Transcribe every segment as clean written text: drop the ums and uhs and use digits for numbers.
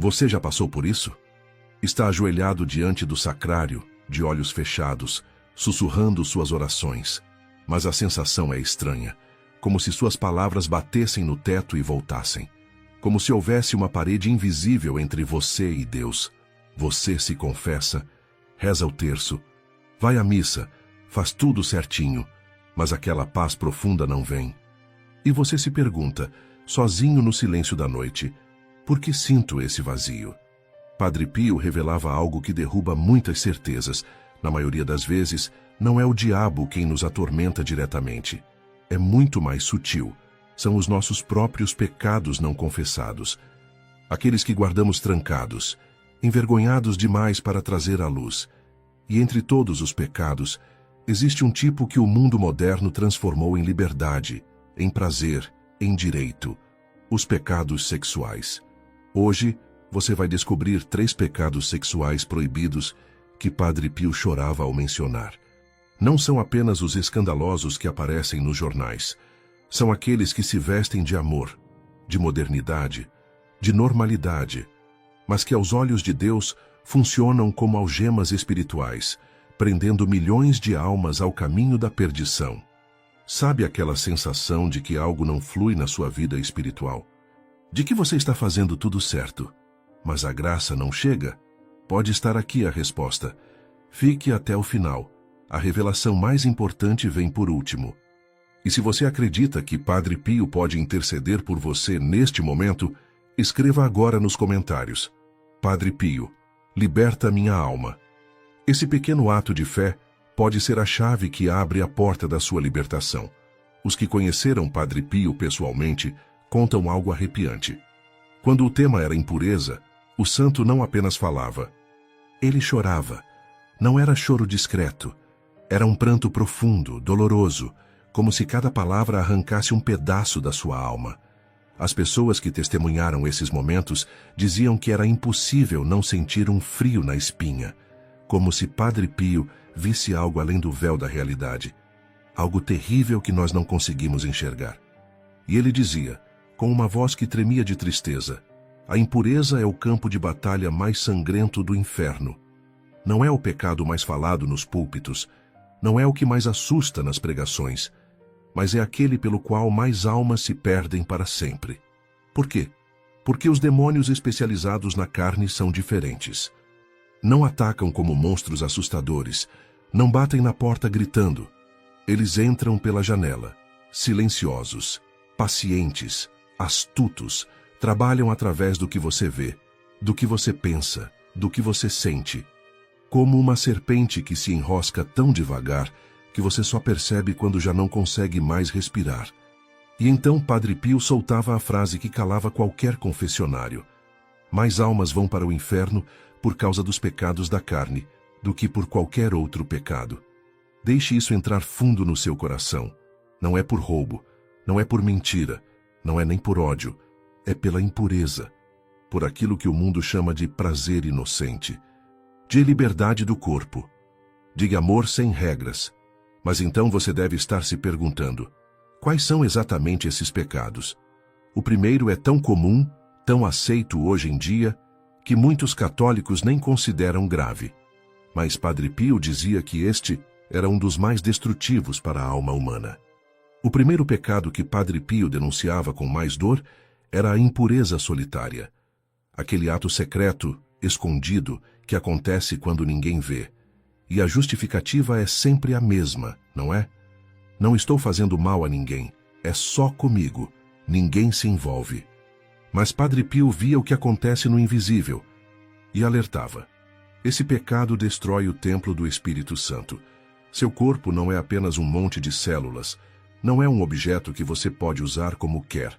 Você já passou por isso? Está ajoelhado diante do sacrário, de olhos fechados, sussurrando suas orações. Mas a sensação é estranha, como se suas palavras batessem no teto e voltassem. Como se houvesse uma parede invisível entre você e Deus. Você se confessa, reza o terço, vai à missa, faz tudo certinho, mas aquela paz profunda não vem. E você se pergunta, sozinho no silêncio da noite, por que sinto esse vazio? Padre Pio revelava algo que derruba muitas certezas. Na maioria das vezes, não é o diabo quem nos atormenta diretamente. É muito mais sutil. São os nossos próprios pecados não confessados. Aqueles que guardamos trancados, envergonhados demais para trazer à luz. E entre todos os pecados, existe um tipo que o mundo moderno transformou em liberdade, em prazer, em direito: os pecados sexuais. Hoje, você vai descobrir 3 pecados sexuais proibidos que Padre Pio chorava ao mencionar. Não são apenas os escandalosos que aparecem nos jornais. São aqueles que se vestem de amor, de modernidade, de normalidade, mas que aos olhos de Deus funcionam como algemas espirituais, prendendo milhões de almas ao caminho da perdição. Sabe aquela sensação de que algo não flui na sua vida espiritual? De que você está fazendo tudo certo, mas a graça não chega? Pode estar aqui a resposta. Fique até o final. A revelação mais importante vem por último. E se você acredita que Padre Pio pode interceder por você neste momento, escreva agora nos comentários: Padre Pio, liberta minha alma. Esse pequeno ato de fé pode ser a chave que abre a porta da sua libertação. Os que conheceram Padre Pio pessoalmente contam algo arrepiante. Quando o tema era impureza, o santo não apenas falava. Ele chorava. Não era choro discreto. Era um pranto profundo, doloroso, como se cada palavra arrancasse um pedaço da sua alma. As pessoas que testemunharam esses momentos diziam que era impossível não sentir um frio na espinha, como se Padre Pio visse algo além do véu da realidade, algo terrível que nós não conseguimos enxergar. E ele dizia, com uma voz que tremia de tristeza: a impureza é o campo de batalha mais sangrento do inferno. Não é o pecado mais falado nos púlpitos, não é o que mais assusta nas pregações, mas é aquele pelo qual mais almas se perdem para sempre. Por quê? Porque os demônios especializados na carne são diferentes. Não atacam como monstros assustadores, não batem na porta gritando. Eles entram pela janela, silenciosos, pacientes, astutos, trabalham através do que você vê, do que você pensa, do que você sente. Como uma serpente que se enrosca tão devagar que você só percebe quando já não consegue mais respirar. E então Padre Pio soltava a frase que calava qualquer confessionário: mais almas vão para o inferno por causa dos pecados da carne do que por qualquer outro pecado. Deixe isso entrar fundo no seu coração. Não é por roubo, não é por mentira, não é nem por ódio, é pela impureza, por aquilo que o mundo chama de prazer inocente, de liberdade do corpo, de amor sem regras. Mas então você deve estar se perguntando: quais são exatamente esses pecados? O primeiro é tão comum, tão aceito hoje em dia, que muitos católicos nem consideram grave. Mas Padre Pio dizia que este era um dos mais destrutivos para a alma humana. O primeiro pecado que Padre Pio denunciava com mais dor era a impureza solitária. Aquele ato secreto, escondido, que acontece quando ninguém vê. E a justificativa é sempre a mesma, não é? Não estou fazendo mal a ninguém, é só comigo, ninguém se envolve. Mas Padre Pio via o que acontece no invisível e alertava: esse pecado destrói o templo do Espírito Santo. Seu corpo não é apenas um monte de células, não é um objeto que você pode usar como quer.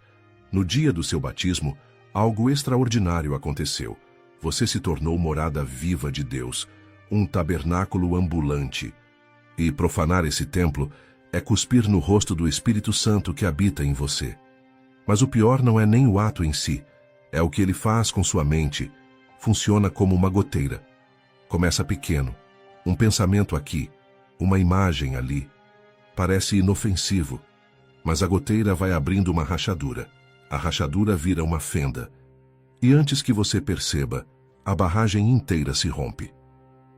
No dia do seu batismo, algo extraordinário aconteceu. Você se tornou morada viva de Deus, um tabernáculo ambulante. E profanar esse templo é cuspir no rosto do Espírito Santo que habita em você. Mas o pior não é nem o ato em si, é o que ele faz com sua mente. Funciona como uma goteira. Começa pequeno, um pensamento aqui, uma imagem ali. Parece inofensivo, mas a goteira vai abrindo uma rachadura. A rachadura vira uma fenda. E antes que você perceba, a barragem inteira se rompe.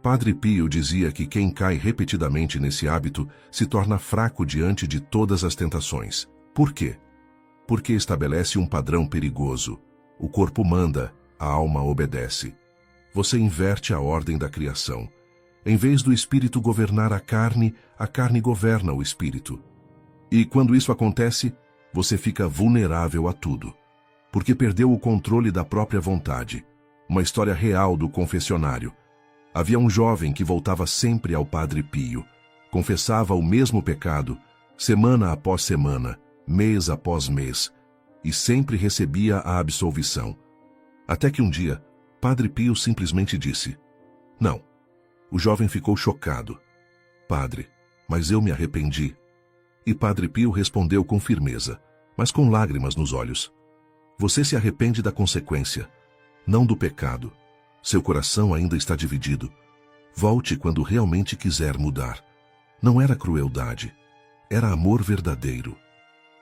Padre Pio dizia que quem cai repetidamente nesse hábito se torna fraco diante de todas as tentações. Por quê? Porque estabelece um padrão perigoso. O corpo manda, a alma obedece. Você inverte a ordem da criação. Em vez do espírito governar a carne governa o espírito. E quando isso acontece, você fica vulnerável a tudo, porque perdeu o controle da própria vontade. Uma história real do confessionário. Havia um jovem que voltava sempre ao Padre Pio, confessava o mesmo pecado, semana após semana, mês após mês, e sempre recebia a absolvição. Até que um dia, Padre Pio simplesmente disse: "Não." O jovem ficou chocado. "Padre, mas eu me arrependi." E Padre Pio respondeu com firmeza, mas com lágrimas nos olhos: "Você se arrepende da consequência, não do pecado. Seu coração ainda está dividido. Volte quando realmente quiser mudar." Não era crueldade, era amor verdadeiro.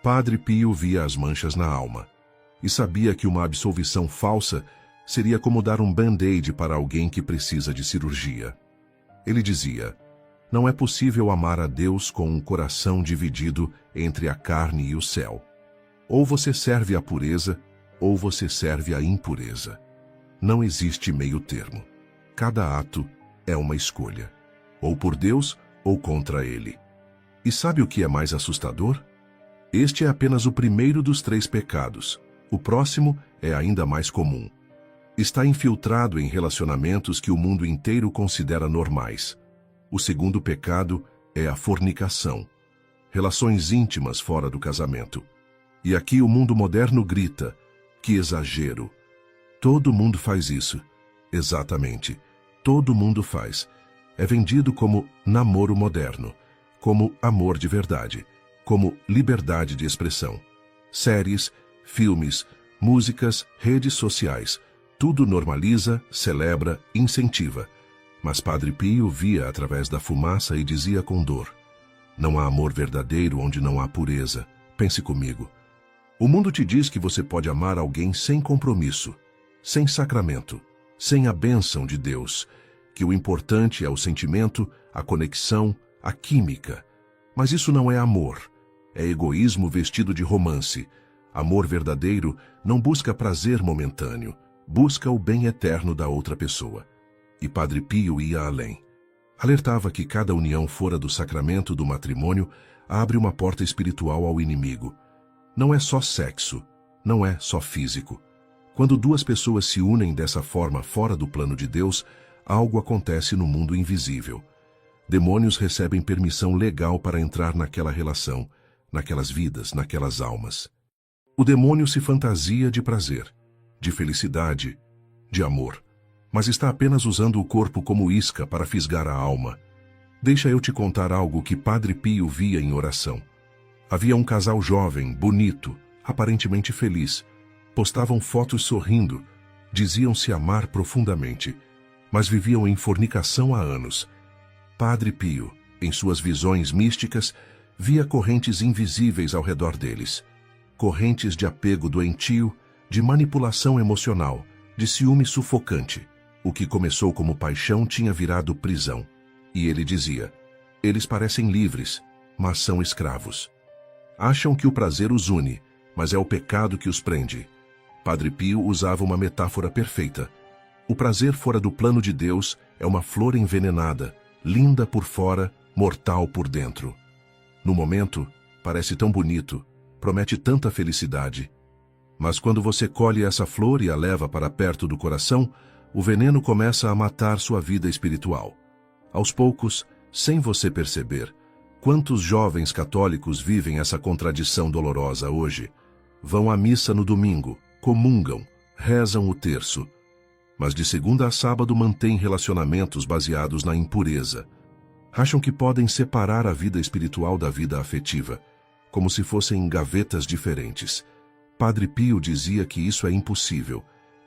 Padre Pio via as manchas na alma e sabia que uma absolvição falsa seria como dar um band-aid para alguém que precisa de cirurgia. Ele dizia: "Não é possível amar a Deus com um coração dividido entre a carne e o céu. Ou você serve a pureza, ou você serve a impureza. Não existe meio termo. Cada ato é uma escolha, ou por Deus ou contra Ele." E sabe o que é mais assustador? Este é apenas o primeiro dos 3 pecados. O próximo é ainda mais comum. Está infiltrado em relacionamentos que o mundo inteiro considera normais. O segundo pecado é a fornicação. Relações íntimas fora do casamento. E aqui o mundo moderno grita: "Que exagero!" Todo mundo faz isso. Exatamente. Todo mundo faz. É vendido como namoro moderno, como amor de verdade, como liberdade de expressão. Séries, filmes, músicas, redes sociais, tudo normaliza, celebra, incentiva. Mas Padre Pio via através da fumaça e dizia com dor: "Não há amor verdadeiro onde não há pureza." Pense comigo. O mundo te diz que você pode amar alguém sem compromisso, sem sacramento, sem a bênção de Deus, que o importante é o sentimento, a conexão, a química. Mas isso não é amor. É egoísmo vestido de romance. Amor verdadeiro não busca prazer momentâneo, busca o bem eterno da outra pessoa. E Padre Pio ia além. Alertava que cada união fora do sacramento do matrimônio abre uma porta espiritual ao inimigo. Não é só sexo, não é só físico. Quando 2 pessoas se unem dessa forma fora do plano de Deus, algo acontece no mundo invisível. Demônios recebem permissão legal para entrar naquela relação, naquelas vidas, naquelas almas. O demônio se fantasia de prazer, de felicidade, de amor, mas está apenas usando o corpo como isca para fisgar a alma. Deixa eu te contar algo que Padre Pio via em oração. Havia um casal jovem, bonito, aparentemente feliz. Postavam fotos sorrindo, diziam se amar profundamente, mas viviam em fornicação há anos. Padre Pio, em suas visões místicas, via correntes invisíveis ao redor deles. Correntes de apego doentio, de manipulação emocional, de ciúme sufocante. O que começou como paixão tinha virado prisão. E ele dizia: "Eles parecem livres, mas são escravos. Acham que o prazer os une, mas é o pecado que os prende." Padre Pio usava uma metáfora perfeita. O prazer fora do plano de Deus é uma flor envenenada, linda por fora, mortal por dentro. No momento, parece tão bonito, promete tanta felicidade. Mas quando você colhe essa flor e a leva para perto do coração, o veneno começa a matar sua vida espiritual. Aos poucos, sem você perceber, quantos jovens católicos vivem essa contradição dolorosa hoje? Vão à missa no domingo, comungam, rezam o terço, mas de segunda a sábado mantêm relacionamentos baseados na impureza. Acham que podem separar a vida espiritual da vida afetiva, como se fossem gavetas diferentes. Padre Pio dizia que isso é impossível.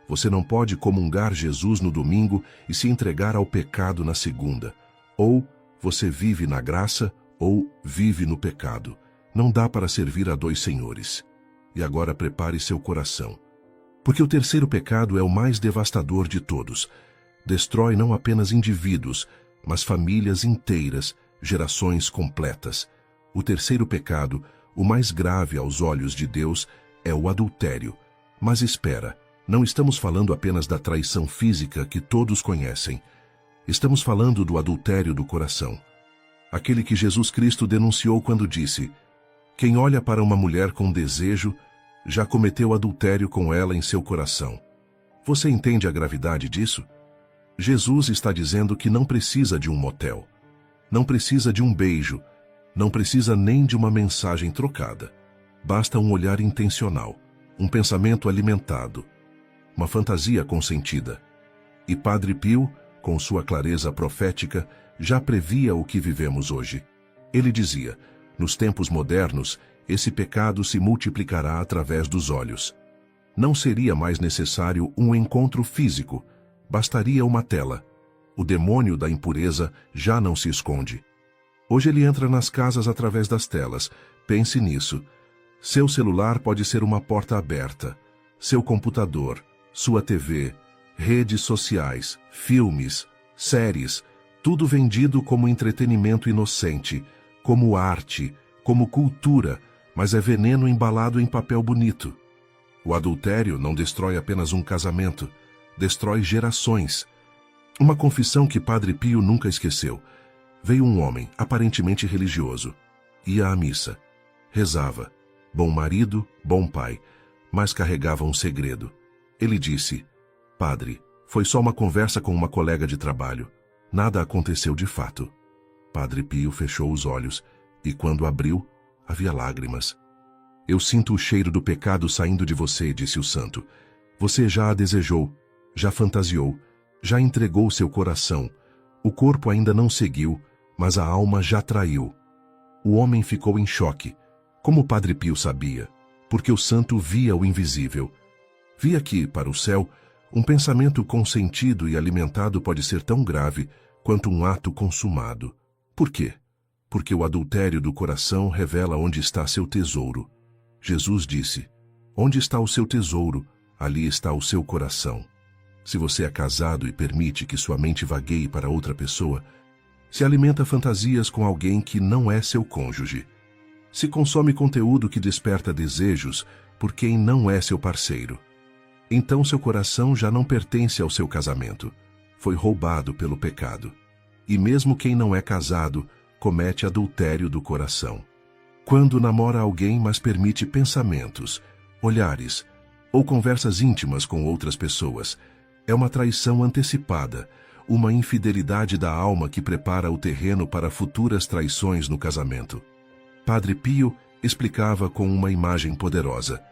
Você não pode comungar Jesus no domingo e se entregar ao pecado na segunda. Ou você vive na graça, ou vive no pecado. Não dá para servir a 2 senhores. E agora prepare seu coração. Porque o terceiro pecado é o mais devastador de todos. Destrói não apenas indivíduos, mas famílias inteiras, gerações completas. O terceiro pecado, o mais grave aos olhos de Deus, é o adultério. Mas espera, não estamos falando apenas da traição física que todos conhecem. Estamos falando do adultério do coração. Aquele que Jesus Cristo denunciou quando disse: quem olha para uma mulher com desejo, já cometeu adultério com ela em seu coração. Você entende a gravidade disso? Jesus está dizendo que não precisa de um motel, não precisa de um beijo, não precisa nem de uma mensagem trocada. Basta um olhar intencional, um pensamento alimentado, uma fantasia consentida. E Padre Pio, com sua clareza profética, já previa o que vivemos hoje. Ele dizia: nos tempos modernos, esse pecado se multiplicará através dos olhos. Não seria mais necessário um encontro físico, bastaria uma tela. O demônio da impureza já não se esconde. Hoje ele entra nas casas através das telas. Pense nisso. Seu celular pode ser uma porta aberta. Seu computador, sua TV, redes sociais, filmes, séries, tudo vendido como entretenimento inocente, como arte, como cultura, mas é veneno embalado em papel bonito. O adultério não destrói apenas um casamento, destrói gerações. Uma confissão que Padre Pio nunca esqueceu. Veio um homem, aparentemente religioso. Ia à missa. Rezava. Bom marido, bom pai, mas carregava um segredo. Ele disse: padre, foi só uma conversa com uma colega de trabalho. Nada aconteceu de fato. Padre Pio fechou os olhos e, quando abriu, havia lágrimas. Eu sinto o cheiro do pecado saindo de você, disse o santo. Você já a desejou, já fantasiou, já entregou seu coração. O corpo ainda não seguiu, mas a alma já traiu. O homem ficou em choque, como Padre Pio sabia, porque o santo via o invisível. Via que, para o céu, um pensamento consentido e alimentado pode ser tão grave quanto um ato consumado. Por quê? Porque o adultério do coração revela onde está seu tesouro. Jesus disse: onde está o seu tesouro, ali está o seu coração. Se você é casado e permite que sua mente vagueie para outra pessoa, se alimenta fantasias com alguém que não é seu cônjuge, se consome conteúdo que desperta desejos por quem não é seu parceiro, então seu coração já não pertence ao seu casamento, foi roubado pelo pecado. E mesmo quem não é casado comete adultério do coração. Quando namora alguém, mas permite pensamentos, olhares ou conversas íntimas com outras pessoas, é uma traição antecipada, uma infidelidade da alma que prepara o terreno para futuras traições no casamento. Padre Pio explicava com uma imagem poderosa: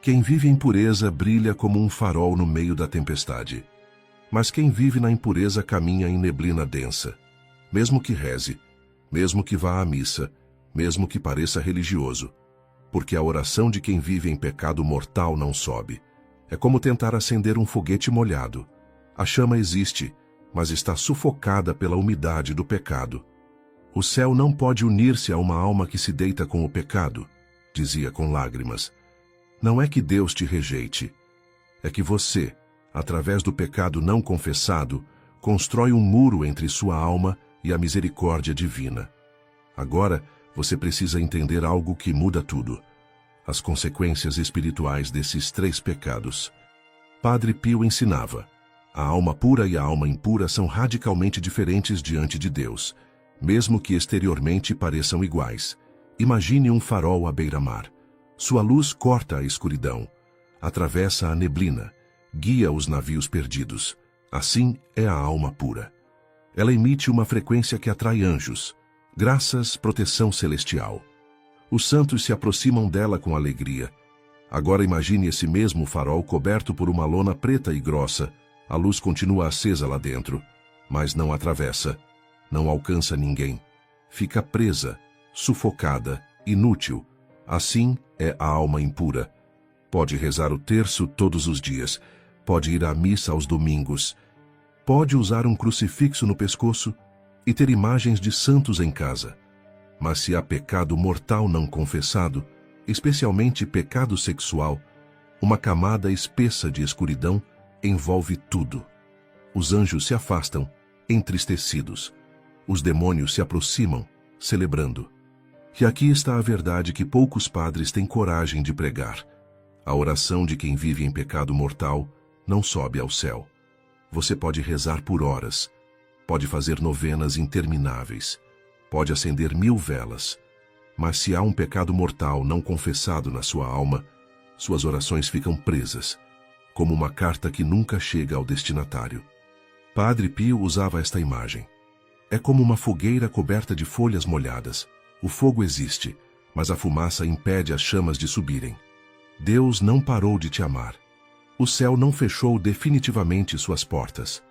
quem vive em pureza brilha como um farol no meio da tempestade. Mas quem vive na impureza caminha em neblina densa. Mesmo que reze, mesmo que vá à missa, mesmo que pareça religioso, porque a oração de quem vive em pecado mortal não sobe. É como tentar acender um foguete molhado. A chama existe, mas está sufocada pela umidade do pecado. O céu não pode unir-se a uma alma que se deita com o pecado, dizia com lágrimas. Não é que Deus te rejeite, é que você, através do pecado não confessado, constrói um muro entre sua alma e a misericórdia divina. Agora, você precisa entender algo que muda tudo: as consequências espirituais desses 3 pecados. Padre Pio ensinava: a alma pura e a alma impura são radicalmente diferentes diante de Deus, mesmo que exteriormente pareçam iguais. Imagine um farol à beira-mar. Sua luz corta a escuridão, atravessa a neblina, guia os navios perdidos. Assim é a alma pura. Ela emite uma frequência que atrai anjos, graças, proteção celestial. Os santos se aproximam dela com alegria. Agora imagine esse mesmo farol coberto por uma lona preta e grossa. A luz continua acesa lá dentro, mas não atravessa, não alcança ninguém. Fica presa, sufocada, inútil. Assim é a alma impura. Pode rezar o terço todos os dias, pode ir à missa aos domingos, pode usar um crucifixo no pescoço e ter imagens de santos em casa. Mas se há pecado mortal não confessado, especialmente pecado sexual, Uma camada espessa de escuridão envolve tudo. Os anjos se afastam, entristecidos. Os demônios se aproximam, celebrando. E aqui está a verdade que poucos padres têm coragem de pregar. A oração de quem vive em pecado mortal não sobe ao céu. Você pode rezar por horas, pode fazer novenas intermináveis, pode acender 1000 velas, mas se há um pecado mortal não confessado na sua alma, suas orações ficam presas, como uma carta que nunca chega ao destinatário. Padre Pio usava esta imagem. É como uma fogueira coberta de folhas molhadas. O fogo existe, mas a fumaça impede as chamas de subirem. Deus não parou de te amar. O céu não fechou definitivamente suas portas.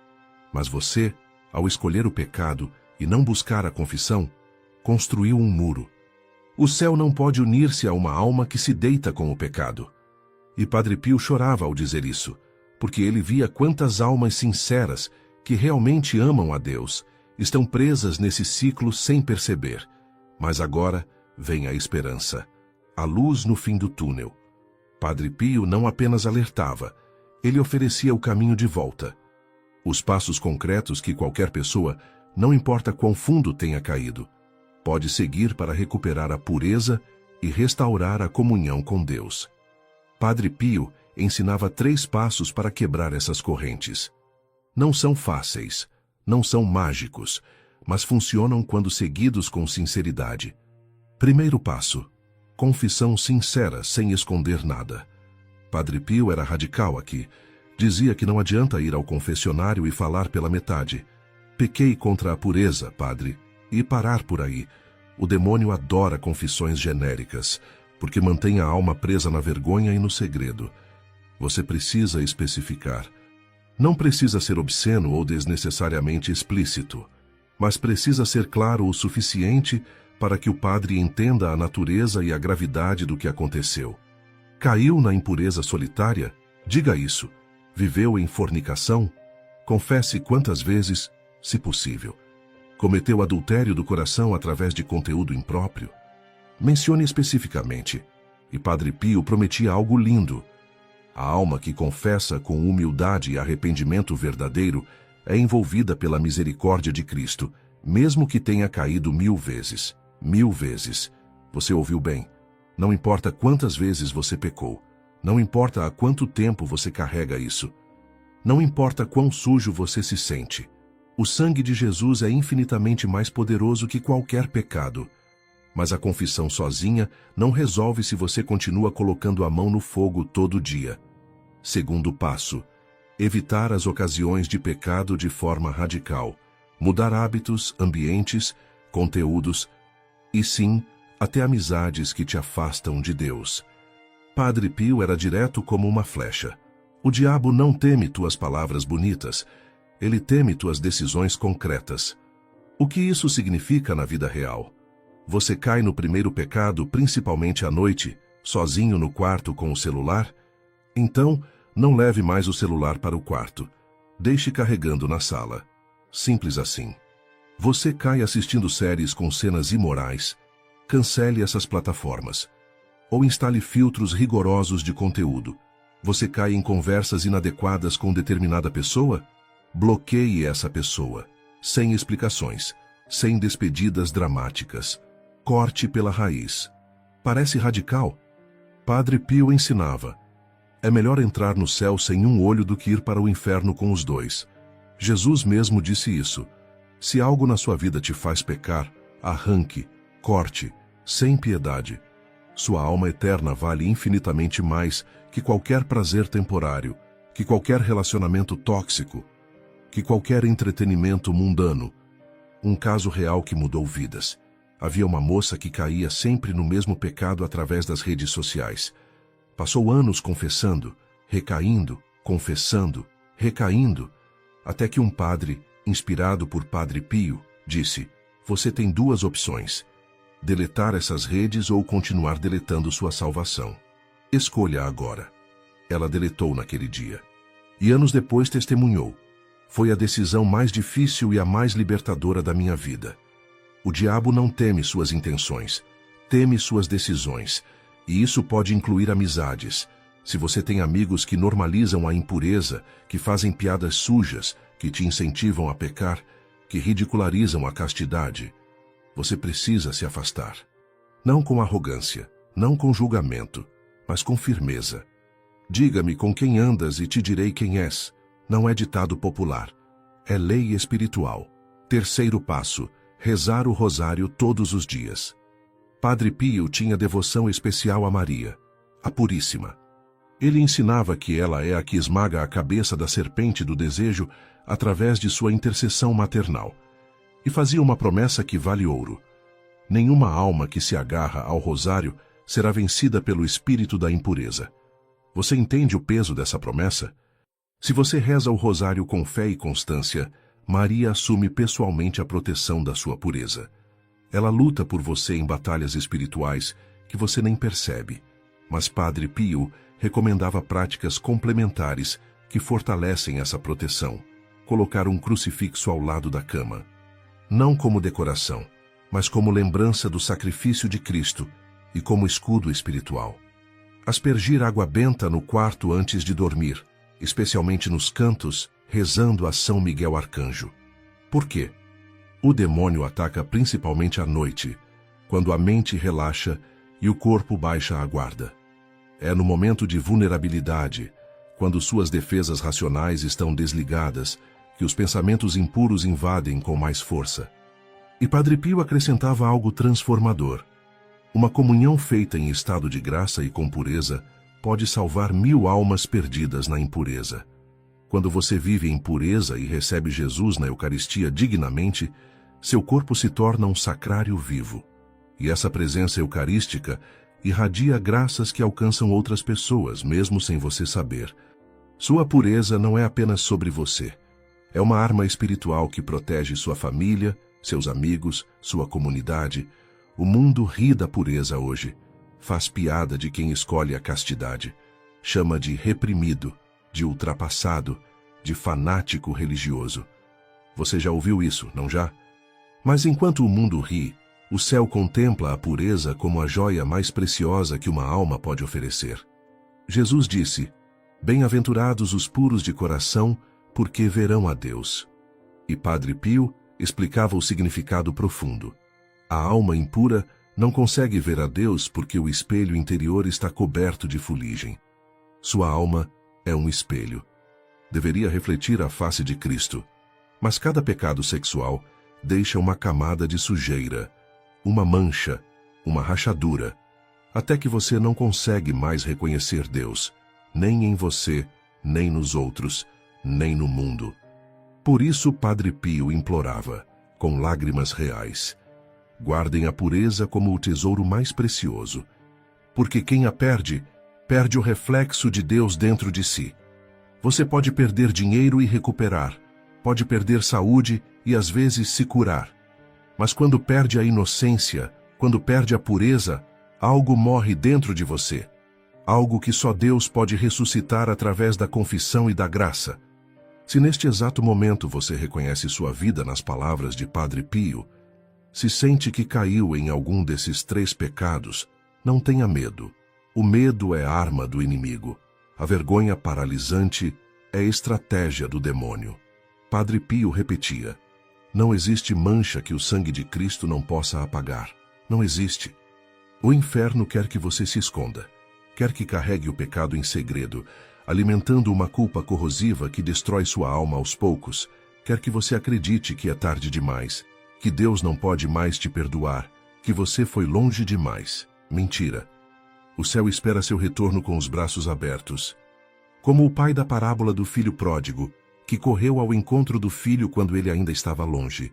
Mas você, ao escolher o pecado e não buscar a confissão, construiu um muro. O céu não pode unir-se a uma alma que se deita com o pecado. E Padre Pio chorava ao dizer isso, porque ele via quantas almas sinceras, que realmente amam a Deus, estão presas nesse ciclo sem perceber. Mas agora vem a esperança, a luz no fim do túnel. Padre Pio não apenas alertava, ele oferecia o caminho de volta. Os passos concretos que qualquer pessoa, não importa quão fundo tenha caído, pode seguir para recuperar a pureza e restaurar a comunhão com Deus. Padre Pio ensinava 3 passos para quebrar essas correntes. Não são fáceis, não são mágicos, mas funcionam quando seguidos com sinceridade. Primeiro passo: confissão sincera, sem esconder nada. Padre Pio era radical aqui. Dizia que não adianta ir ao confessionário e falar pela metade. Pequei contra a pureza, padre, e parar por aí. O demônio adora confissões genéricas, porque mantém a alma presa na vergonha e no segredo. Você precisa especificar. Não precisa ser obsceno ou desnecessariamente explícito, mas precisa ser claro o suficiente para que o padre entenda a natureza e a gravidade do que aconteceu. Caiu na impureza solitária? Diga isso. Viveu em fornicação? Confesse quantas vezes, se possível. Cometeu adultério do coração através de conteúdo impróprio? Mencione especificamente. E Padre Pio prometia algo lindo. A alma que confessa com humildade e arrependimento verdadeiro é envolvida pela misericórdia de Cristo, mesmo que tenha caído 1000 vezes. 1000 vezes. Você ouviu bem. Não importa quantas vezes você pecou. Não importa há quanto tempo você carrega isso. Não importa quão sujo você se sente. O sangue de Jesus é infinitamente mais poderoso que qualquer pecado. Mas a confissão sozinha não resolve se você continua colocando a mão no fogo todo dia. Segundo passo: evitar as ocasiões de pecado de forma radical. Mudar hábitos, ambientes, conteúdos e sim, até amizades que te afastam de Deus. Padre Pio era direto como uma flecha. O diabo não teme tuas palavras bonitas, ele teme tuas decisões concretas. O que isso significa na vida real? Você cai no primeiro pecado, principalmente à noite, sozinho no quarto com o celular? Então, não leve mais o celular para o quarto. Deixe carregando na sala. Simples assim. Você cai assistindo séries com cenas imorais? Cancele essas plataformas. Ou instale filtros rigorosos de conteúdo. Você cai em conversas inadequadas com determinada pessoa? Bloqueie essa pessoa. Sem explicações. Sem despedidas dramáticas. Corte pela raiz. Parece radical? Padre Pio ensinava: é melhor entrar no céu sem um olho do que ir para o inferno com os dois. Jesus mesmo disse isso. Se algo na sua vida te faz pecar, arranque, corte, sem piedade. Sua alma eterna vale infinitamente mais que qualquer prazer temporário, que qualquer relacionamento tóxico, que qualquer entretenimento mundano. Um caso real que mudou vidas. Havia uma moça que caía sempre no mesmo pecado através das redes sociais. Passou anos confessando, recaindo, confessando, recaindo, até que um padre, inspirado por Padre Pio, disse: você tem 2 opções: deletar essas redes ou continuar deletando sua salvação. Escolha agora. Ela deletou naquele dia. E anos depois testemunhou: foi a decisão mais difícil e a mais libertadora da minha vida. O diabo não teme suas intenções, teme suas decisões, e isso pode incluir amizades. Se você tem amigos que normalizam a impureza, que fazem piadas sujas, que te incentivam a pecar, que ridicularizam a castidade, você precisa se afastar. Não com arrogância, não com julgamento, mas com firmeza. Diga-me com quem andas e te direi quem és. Não é ditado popular. É lei espiritual. Terceiro passo: rezar o rosário todos os dias. Padre Pio tinha devoção especial a Maria, a Puríssima. Ele ensinava que ela é a que esmaga a cabeça da serpente do desejo através de sua intercessão maternal. E fazia uma promessa que vale ouro: nenhuma alma que se agarra ao rosário será vencida pelo espírito da impureza. Você entende o peso dessa promessa? Se você reza o rosário com fé e constância, Maria assume pessoalmente a proteção da sua pureza. Ela luta por você em batalhas espirituais que você nem percebe. Mas Padre Pio recomendava práticas complementares que fortalecem essa proteção. Colocar um crucifixo ao lado da cama. Não como decoração, mas como lembrança do sacrifício de Cristo e como escudo espiritual. Aspergir água benta no quarto antes de dormir, especialmente nos cantos, rezando a São Miguel Arcanjo. Por quê? O demônio ataca principalmente à noite, quando a mente relaxa e o corpo baixa a guarda. É no momento de vulnerabilidade, quando suas defesas racionais estão desligadas, que os pensamentos impuros invadem com mais força. E Padre Pio acrescentava algo transformador. Uma comunhão feita em estado de graça e com pureza pode salvar 1000 almas perdidas na impureza. Quando você vive em pureza e recebe Jesus na Eucaristia dignamente, seu corpo se torna um sacrário vivo. E essa presença eucarística irradia graças que alcançam outras pessoas, mesmo sem você saber. Sua pureza não é apenas sobre você. É uma arma espiritual que protege sua família, seus amigos, sua comunidade. O mundo ri da pureza hoje. Faz piada de quem escolhe a castidade. Chama de reprimido, de ultrapassado, de fanático religioso. Você já ouviu isso, não já? Mas enquanto o mundo ri, o céu contempla a pureza como a joia mais preciosa que uma alma pode oferecer. Jesus disse: "Bem-aventurados os puros de coração, porque verão a Deus." E Padre Pio explicava o significado profundo. A alma impura não consegue ver a Deus porque o espelho interior está coberto de fuligem. Sua alma é um espelho. Deveria refletir a face de Cristo. Mas cada pecado sexual deixa uma camada de sujeira, uma mancha, uma rachadura, até que você não consegue mais reconhecer Deus, nem em você, nem nos outros, nem no mundo. Por isso Padre Pio implorava, com lágrimas reais: guardem a pureza como o tesouro mais precioso, porque quem a perde, perde o reflexo de Deus dentro de si. Você pode perder dinheiro e recuperar, pode perder saúde e às vezes se curar. Mas quando perde a inocência, quando perde a pureza, algo morre dentro de você. Algo que só Deus pode ressuscitar através da confissão e da graça. Se neste exato momento você reconhece sua vida nas palavras de Padre Pio, se sente que caiu em algum desses 3 pecados, não tenha medo. O medo é arma do inimigo. A vergonha paralisante é estratégia do demônio. Padre Pio repetia: não existe mancha que o sangue de Cristo não possa apagar. Não existe. O inferno quer que você se esconda. Quer que carregue o pecado em segredo, alimentando uma culpa corrosiva que destrói sua alma aos poucos. Quer que você acredite que é tarde demais, que Deus não pode mais te perdoar, que você foi longe demais. Mentira. O céu espera seu retorno com os braços abertos. Como o pai da parábola do filho pródigo, que correu ao encontro do filho quando ele ainda estava longe.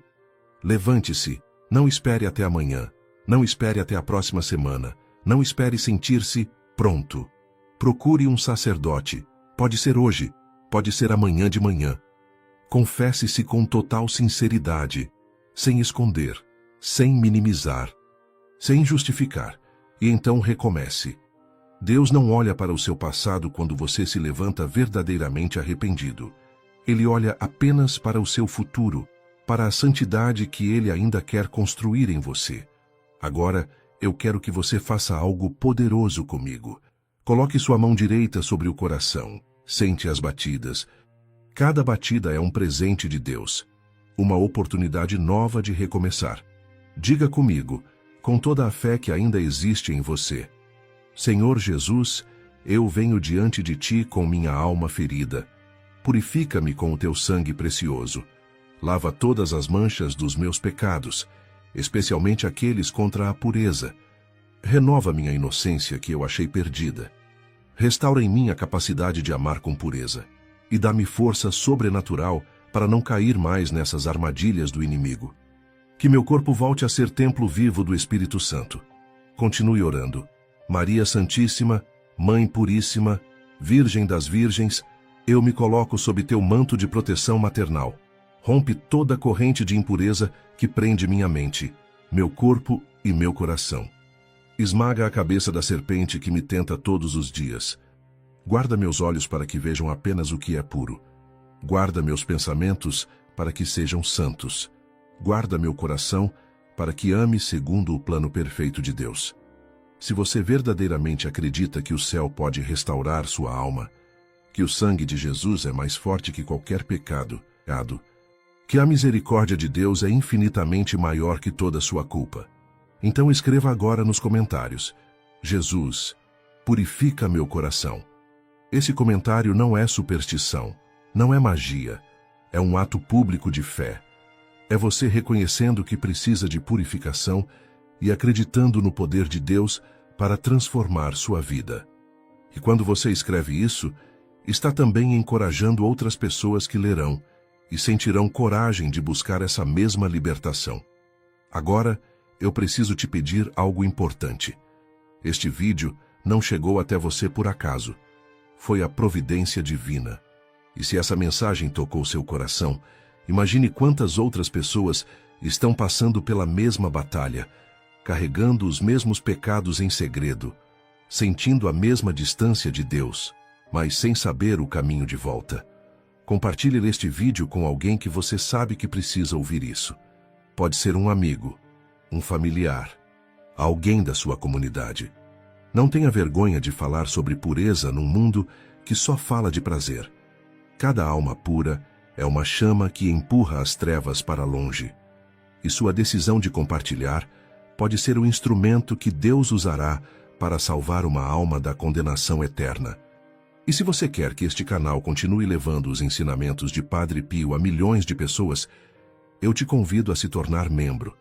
Levante-se, não espere até amanhã, não espere até a próxima semana, não espere sentir-se pronto. Procure um sacerdote, pode ser hoje, pode ser amanhã de manhã. Confesse-se com total sinceridade, sem esconder, sem minimizar, sem justificar, e então recomece. Deus não olha para o seu passado quando você se levanta verdadeiramente arrependido. Ele olha apenas para o seu futuro, para a santidade que Ele ainda quer construir em você. Agora, eu quero que você faça algo poderoso comigo. Coloque sua mão direita sobre o coração. Sente as batidas. Cada batida é um presente de Deus, uma oportunidade nova de recomeçar. Diga comigo, com toda a fé que ainda existe em você: Senhor Jesus, eu venho diante de Ti com minha alma ferida. Purifica-me com o Teu sangue precioso. Lava todas as manchas dos meus pecados, especialmente aqueles contra a pureza. Renova minha inocência que eu achei perdida. Restaura em mim a capacidade de amar com pureza. E dá-me força sobrenatural para não cair mais nessas armadilhas do inimigo. Que meu corpo volte a ser templo vivo do Espírito Santo. Continue orando. Maria Santíssima, Mãe Puríssima, Virgem das Virgens, eu me coloco sob teu manto de proteção maternal. Rompe toda corrente de impureza que prende minha mente, meu corpo e meu coração. Esmaga a cabeça da serpente que me tenta todos os dias. Guarda meus olhos para que vejam apenas o que é puro. Guarda meus pensamentos para que sejam santos. Guarda meu coração para que ame segundo o plano perfeito de Deus. Se você verdadeiramente acredita que o céu pode restaurar sua alma, que o sangue de Jesus é mais forte que qualquer pecado, que a misericórdia de Deus é infinitamente maior que toda sua culpa, então escreva agora nos comentários: Jesus, purifica meu coração. Esse comentário não é superstição, não é magia, é um ato público de fé. É você reconhecendo que precisa de purificação e acreditando no poder de Deus para transformar sua vida. E quando você escreve isso, está também encorajando outras pessoas que lerão e sentirão coragem de buscar essa mesma libertação. Agora, eu preciso te pedir algo importante. Este vídeo não chegou até você por acaso. Foi a providência divina. E se essa mensagem tocou seu coração, imagine quantas outras pessoas estão passando pela mesma batalha, carregando os mesmos pecados em segredo, sentindo a mesma distância de Deus, mas sem saber o caminho de volta. Compartilhe este vídeo com alguém que você sabe que precisa ouvir isso. Pode ser um amigo, um familiar, alguém da sua comunidade. Não tenha vergonha de falar sobre pureza num mundo que só fala de prazer. Cada alma pura é uma chama que empurra as trevas para longe. E sua decisão de compartilhar pode ser o instrumento que Deus usará para salvar uma alma da condenação eterna. E se você quer que este canal continue levando os ensinamentos de Padre Pio a milhões de pessoas, eu te convido a se tornar membro.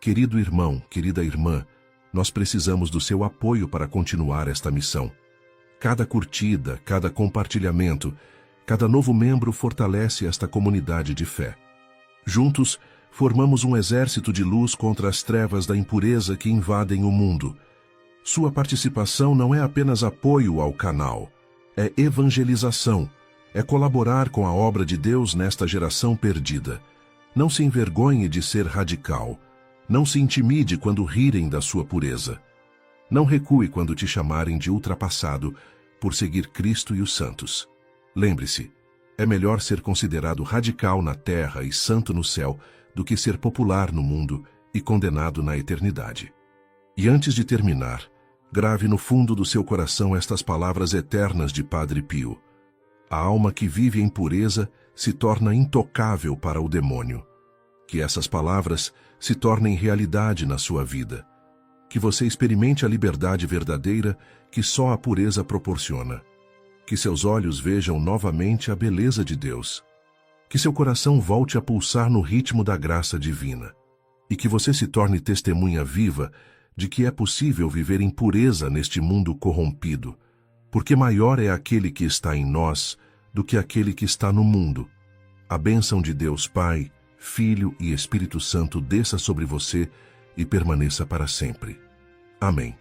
Querido irmão, querida irmã, nós precisamos do seu apoio para continuar esta missão. Cada curtida, cada compartilhamento, cada novo membro fortalece esta comunidade de fé. Juntos, formamos um exército de luz contra as trevas da impureza que invadem o mundo. Sua participação não é apenas apoio ao canal, é evangelização, é colaborar com a obra de Deus nesta geração perdida. Não se envergonhe de ser radical. Não se intimide quando rirem da sua pureza. Não recue quando te chamarem de ultrapassado por seguir Cristo e os santos. Lembre-se, é melhor ser considerado radical na terra e santo no céu do que ser popular no mundo e condenado na eternidade. E antes de terminar, grave no fundo do seu coração estas palavras eternas de Padre Pio: a alma que vive em pureza se torna intocável para o demônio. Que essas palavras se tornem realidade na sua vida. Que você experimente a liberdade verdadeira que só a pureza proporciona. Que seus olhos vejam novamente a beleza de Deus. Que seu coração volte a pulsar no ritmo da graça divina. E que você se torne testemunha viva de que é possível viver em pureza neste mundo corrompido, porque maior é aquele que está em nós do que aquele que está no mundo. A bênção de Deus Pai, Filho e Espírito Santo desça sobre você e permaneça para sempre. Amém.